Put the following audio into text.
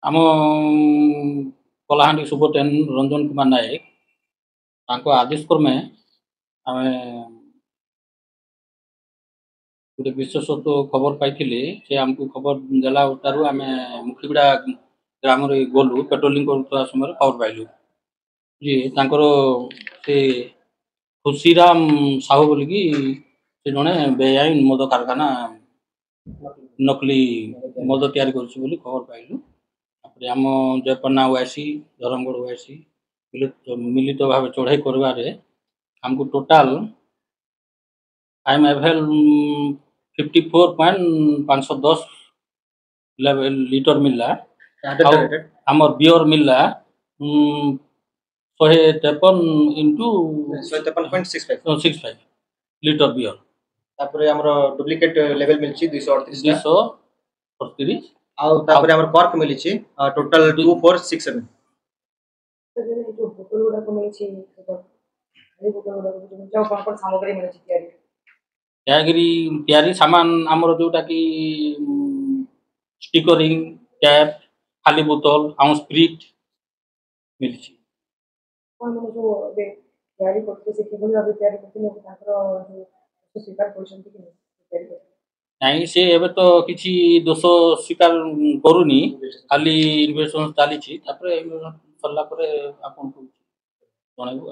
ଆମ କଳାହାଣ୍ଡି ସୁପରିଟେଣ୍ଡେଣ୍ଟ ରଞ୍ଜନ କୁମାର ନାୟକ ତାଙ୍କ ଆଦେଶ କ୍ରମେ ଆମେ ଗୋଟେ ବିଶେଷତ୍ୱ ଖବର ପାଇଥିଲି। ସେ ଆମକୁ ଖବର ଦେଲା ଠାରୁ ଆମେ ମୁଖିଗୁଡ଼ା ଗ୍ରାମରେ ଗଲୁ। ପେଟ୍ରୋଲିଂ କରୁଥିବା ସମୟରେ ଖବର ପାଇଲୁ ଯେ ତାଙ୍କର ସେ ଖୁସିରାମ ସାହୁ ବୋଲିକି ସେ ଜଣେ ବେଆଇନ ମଦ କାରଖାନା ନକଲି ମଦ ତିଆରି କରୁଛି ବୋଲି ଖବର ପାଇଲୁ। ତାପରେ ଆମ ଜୟପାଟନା ଓଆଇସି ଧରମଗଡ଼ ଓଆଇସି ମିଳିତ ଭାବେ ଚଢ଼ାଇ କରିବାରେ ଆମକୁ ଟୋଟାଲ IMFL 54.510 ଲିଟର ମିଳିଲା। ଆଉ ଆମର ବିଅର ମିଳିଲା 153 ଇଣ୍ଟୁ 153.65 ଲିଟର ବିଅର। तापर हमर डुप्लीकेट लेवल मिलची 238 238 ଆଉ ତାପରେ ଆମର କର୍କ ମିଳିଛି ଟୋଟାଲ 2467। जो बोतल गुड़ा को मिली खाली बोतल गुड़ा को जो कौन सामग्री मिली तैयारी सामान आमर जोटा कि स्टिकरिंग टैप खाली बोतल आम स्प्रिट मिली कौन मैंने जो तैयारी करते से केवल भाव तैयारी करते लोग स्वीकार कर नहीं से एबे तो किसी दोष स्वीकार करूनी खाली इन्वेस्टमेंट चली सरला आपन को जनइबू।